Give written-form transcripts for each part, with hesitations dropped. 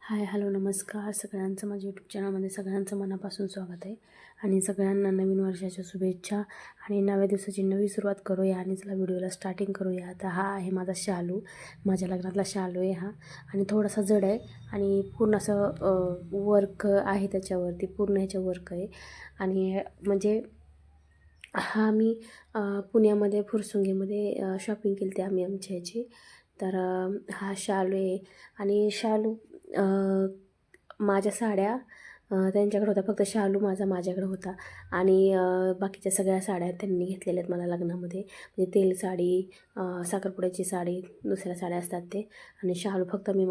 Hi hello नमस्कार सगळ्यांचं माझ्या यूट्यूब चॅनलमध्ये सगळ्यांचं मनापासून स्वागत आहे आणि सगळ्यांना नवीन वर्षाच्या शुभेच्छा आणि नव्या दिवसाची नवी सुरुवात करूया आणि चला व्हिडिओला स्टार्टिंग करूया. आता हा आहे माझा शालू, माझ्या लग्नातला शालू आहे हा आणि थोडासा जड आहे आणि पूर्ण असं वर्क आहे त्याच्यावरती, पूर्ण ह्याच्या वर्क आहे आणि म्हणजे हा मी पुण्यामध्ये फुरसुंगीमध्ये शॉपिंग केली होती आम्ही आमच्या ह्याची. तर हा शालू आहे आणि शालू माझ्या साड्या त्यांच्याकडे होत्या, फक्त शालू माझ्याकडे होता आणि बाकीच्या सगळ्या साड्या त्यांनी घेतलेल्या आहेत मला लग्नामध्ये. म्हणजे तेल साडी, साखरपुड्याची साडी, दुसऱ्या साड्या असतात ते, आणि शालू फक्त मी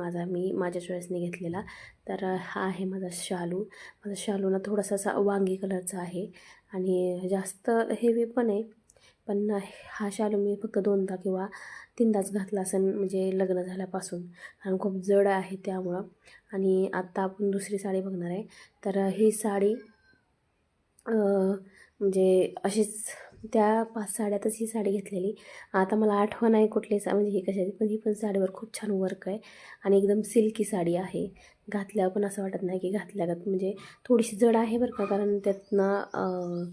माझ्या चॉईसने घेतलेला. तर हा आहे माझा शालू. माझा शालू ना थोडासा असा वांगी कलरचा आहे आणि जास्त हेवी पण आहे. पण हा शालू मी फक्त 2दा किंवा 3दाच घातला असेल म्हणजे लग्न झाल्यापासून, आणि खूप जड आहे त्यामुळं. आणि आत्ता आपण दुसरी साडी बघणार आहे. तर ही साडी म्हणजे अशीच त्या 5 साड्यातच ही साडी घेतलेली. आता मला आठवण आहे कुठली म्हणजे ही कशाची, पण ही पण साडीवर खूप छान वर्क आहे आणि एकदम सिल्की साडी आहे. घातल्यावर पण असं वाटत नाही की घातल्यागत, म्हणजे थोडीशी जड आहे बरं का, कारण त्यातनं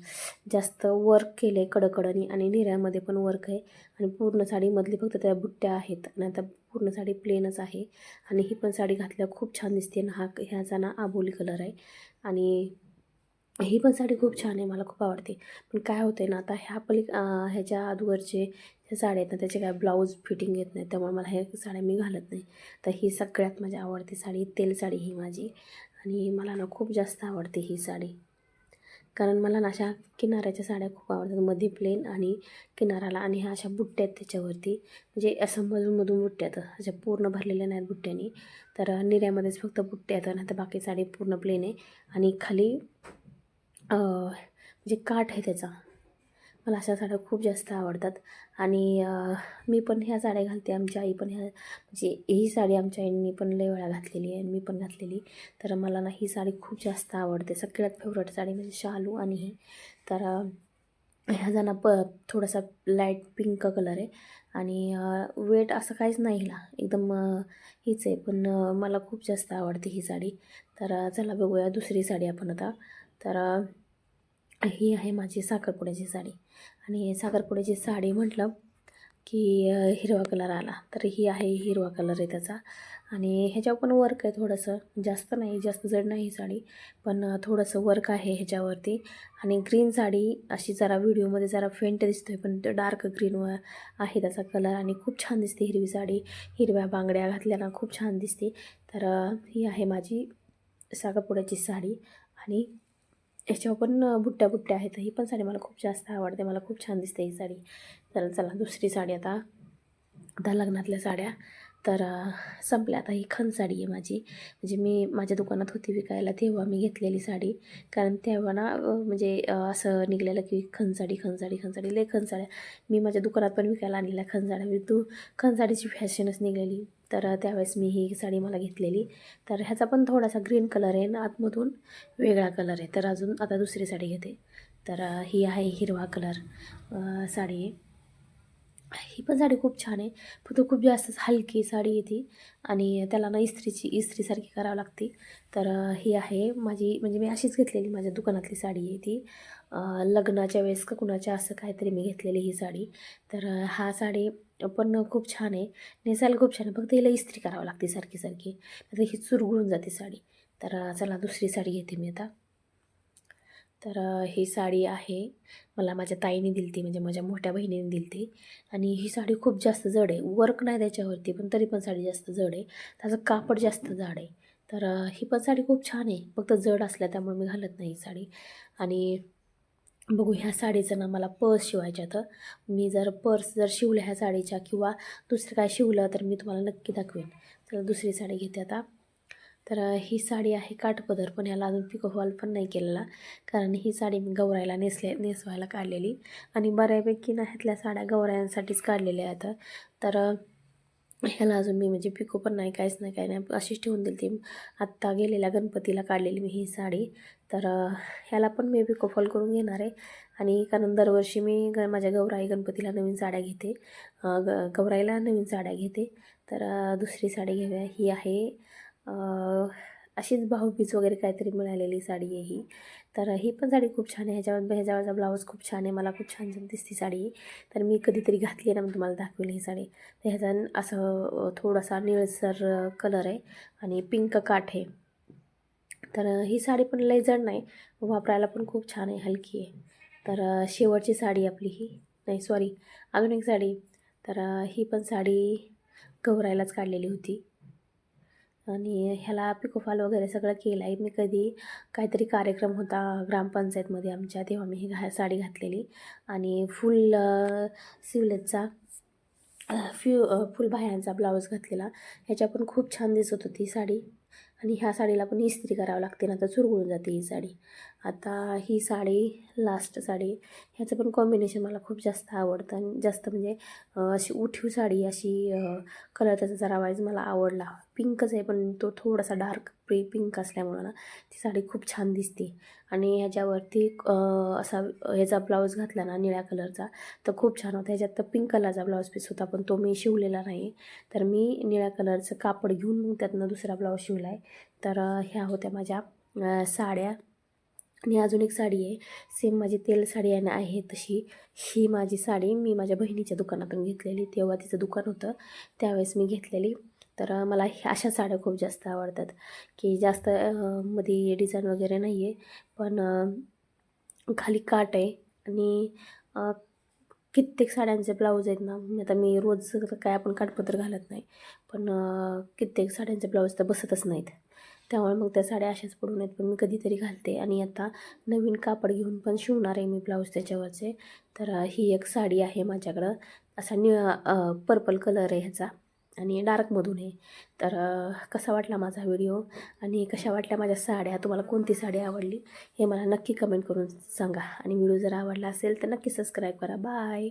जास्त वर्क केलं आहे कडकडनी आणि निऱ्यामध्ये पण वर्क आहे आणि पूर्ण साडीमधली फक्त त्या बुट्ट्या आहेत आणि आता पूर्ण साडी प्लेनच आहे. आणि ही पण साडी घातल्यावर खूप छान दिसते ना. ह्याचा ना आबोली कलर आहे आणि ही पण साडी खूप छान आहे, मला खूप आवडते. पण काय होते ना, आता ह्याच्या अगोदरचे ह्या साड्या आहेत ना, त्याचे काय ब्लाऊज फिटिंग येत नाही, त्यामुळे मला ह्या साड्या मी घालत नाही. तर ही सगळ्यात माझी आवडती साडी, तेल साडी ही माझी, आणि मला ना खूप जास्त आवडते ही साडी. कारण मला ना अशा किनाऱ्याच्या साड्या खूप आवडतात, मध्ये प्लेन आणि किनाराला, आणि ह्या अशा बुट्ट्या आहेत त्याच्यावरती, म्हणजे असं मधून बुट्ट्या आहेत, अशा पूर्ण भरलेल्या नाहीत बुट्ट्यानी. तर निर्यामध्येच फक्त बुट्ट्या आहेत, नाही तर बाकी साडी पूर्ण प्लेन आहे आणि खाली म्हणजे काठ आहे त्याचा. मला अशा साड्या खूप जास्त आवडतात आणि मी पण ह्या साड्या घालते. आमची आई पण म्हणजे ही साडी आमच्या आईंनी पण लय वेळा घातलेली आहे आणि मी पण घातलेली. तर मला ना ही साडी खूप जास्त आवडते. सगळ्यात फेवरेट साडी म्हणजे शालू आणि ही. तर ह्याचा ना थोडासा लाईट पिंक कलर आहे आणि वेट असं काहीच नाही हिला, एकदम हीच आहे, पण मला खूप जास्त आवडते ही साडी. तर चला बघूया दुसरी साडी आपण आता. तर ही आहे माझी साखरपुड्याची साडी, आणि साखरपुड्याची साडी म्हटलं की हिरवा कलर आला, तर ही आहे, हिरवा कलर आहे त्याचा आणि ह्याच्यावर पण वर्क आहे थोडंसं, जास्त नाही, जास्त जड नाही ही साडी, पण थोडंसं वर्क आहे ह्याच्यावरती. आणि ग्रीन साडी अशी जरा व्हिडिओमध्ये जरा फेंट दिसतोय, पण तो डार्क ग्रीनवर आहे त्याचा कलर आणि खूप छान दिसते हिरवी साडी. हिरव्या बांगड्या घातल्यानं खूप छान दिसते. तर ही आहे माझी साखरपुड्याची साडी आणि ह्याच्यावर पण बुट्ट्या आहेत. ही पण साडी मला खूप जास्त आवडते, मला खूप छान दिसते ही साडी. तर चला दुसरी साडी आता लग्नातल्या साड्या. तर संपल्या. आता ही खणसाडी आहे माझी, म्हणजे मी माझ्या दुकानात होती विकायला तेव्हा मी घेतलेली साडी. कारण तेव्हा ना म्हणजे असं निघलेलं की खणसाडी लय खणसाड्या. मी माझ्या दुकानात पण विकायला आणलेल्या खणसाड्या, म्हणजे खणसाडीची फॅशनच निघलेली. तर त्यावेळेस मी ही साडी मला घेतलेली. तर ह्याचा पण थोडासा ग्रीन कलर आहे ना, आतमधून वेगळा कलर आहे. तर अजून आता दुसरी साडी घेते. तर ही आहे हिरवा कलर साडी आहे. ही पण साडी खूप छान आहे, फक्त खूप जास्त हलकी साडी आहे ती आणि त्याला ना इस्त्रीसारखी करावं लागते. तर ही आहे माझी, म्हणजे मी अशीच घेतलेली, माझ्या दुकानातली साडी आहे ती. लग्नाच्या वेळेस का कुणाच्या असं काहीतरी मी घेतलेली ही साडी. तर हा साडी पण खूप छान आहे, नेसायला खूप छान आहे, फक्त हिला इस्त्री करावं लागते सारखी सारखी, आता ही चुरगळून जाते साडी. तर चला दुसरी साडी घेते मी आता. तर ही साडी आहे, मला माझ्या ताईने दिली ती, म्हणजे माझ्या मोठ्या बहिणीने दिली ती, आणि ही साडी खूप जास्त जड आहे. वर्क नाही त्याच्यावरती, पण तरी पण साडी जास्त जड आहे, त्याचं कापड जास्त जाड आहे. तर ही पण साडी खूप छान आहे, फक्त जड असल्या त्यामुळे मी घालत नाही ही साडी. आणि बघू ह्या साडीचं ना मला पर्स शिवायच्या, तर मी जर पर्स शिवल्या ह्या साडीच्या किंवा दुसरं काय शिवलं तर मी तुम्हाला नक्की दाखवेन. तर दुसरी साडी घेते आता. तर ही साडी आहे काठपदर, पण ह्याला अजून पिको फॉल पण नाही केलेला, कारण ही साडी मी गौराईला नेसवायला काढलेली आणि बऱ्यापैकी ना ह्यातल्या साड्या गौरायांसाठीच काढलेल्या आहेत. तर ह्याला अजून मी म्हणजे पिको पण नाही, काहीच नाही, काही नाही, अशीच ठेवून दिली ती. आत्ता गेलेल्या गणपतीला काढलेली मी ही साडी. तर ह्याला पण मी पिको फॉल करून घेणार आहे, आणि कारण दरवर्षी मी माझ्या गणपतीला नवीन साड्या घेते, गौराईला नवीन साड्या घेते. तर दुसरी साडी घेऊया. ही आहे अशीच भाऊबीज वगैरे काहीतरी मिळालेली साडी आहे ही. तर ही पण साडी खूप छान आहे. ह्याच्यावरचा ब्लाऊज खूप छान आहे. मला खूप छान छान दिसती साडी ही. तर मी कधीतरी घातली आहे ना, मी तुम्हाला दाखवेल ही साडी. तर ह्याचा असं थोडासा निळसर कलर आहे आणि पिंक काठ आहे. तर ही साडी पण लई जड नाही, वापरायला पण खूप छान आहे, हलकी आहे. तर शेवटची साडी आपली ही, नाही सॉरी, अजून एक साडी. तर ही पण साडी गौराईलाच काढलेली होती आणि ह्याला पिकोफॉल वगैरे सगळं केलं आहे. मी कधी काहीतरी कार्यक्रम होता ग्रामपंचायतमध्ये आमच्या, तेव्हा मी ही साडी घातलेली आणि फुल सिवलेटचा फुलबाह्यांचा ब्लाऊज घातलेला. ह्याच्या पण खूप छान दिसत होती साडी आणि ह्या साडीला पण इस्त्री करावं लागते ना, तर चुरगळून जाते ही साडी. आता ही साडी लास्ट साडी, ह्याचं पण कॉम्बिनेशन मला खूप जास्त आवडतं आणि जास्त म्हणजे अशी उठीव साडी, अशी कलर त्याचा जरा वाईज मला आवडला. पिंकच आहे पण तो थोडासा डार्क पिंक असल्यामुळं ना ती साडी खूप छान दिसते. आणि ह्याच्यावरती असा ह्याचा ब्लाऊज घातला ना निळ्या कलरचा, तर खूप छान होता. ह्याच्यात तर पिंक कलरचा ब्लाऊज पीस होता पण तो मी शिवलेला नाही. तर मी निळ्या कलरचं कापड घेऊन मग त्यातनं दुसरा ब्लाऊज शिवला आहे. तर ह्या होत्या माझ्या साड्या. आणि अजून एक साडी आहे, सेम माझी तेल साडी आहे तशी. ही माझी साडी मी माझ्या बहिणीच्या दुकानातून घेतलेली. तेव्हा तिचं दुकान होतं, त्यावेळेस मी घेतलेली. तर मला अशा साड्या खूप जास्त आवडतात, की जास्त मध्ये डिझाईन वगैरे नाही आहे, पण खाली काठ आहे आणि कित्येक साड्यांचे ब्लाऊज आहेत ना. आता मी रोज काय आपण काठपदर घालत नाही, पण कित्येक साड्यांचे ब्लाऊज तर बसतच नाहीत. त्यामुळे मग त्या साड्या अशाच पडून आहेत, पण मी कधीतरी घालते. आणि आता नवीन कापड घेऊन पण शिवणार आहे मी ब्लाऊज त्याच्यावरचे. तर ही एक साडी आहे माझ्याकडं, असा पर्पल कलर आहे ह्याचा आणि डार्कमधून आहे. तर कसा वाटला माझा व्हिडिओ आणि कशा वाटल्या माझ्या साड्या, तुम्हाला कोणती साडी आवडली हे मला नक्की कमेंट करून सांगा. आणि व्हिडिओ जर आवडला असेल तर नक्की सबस्क्राईब करा. बाय.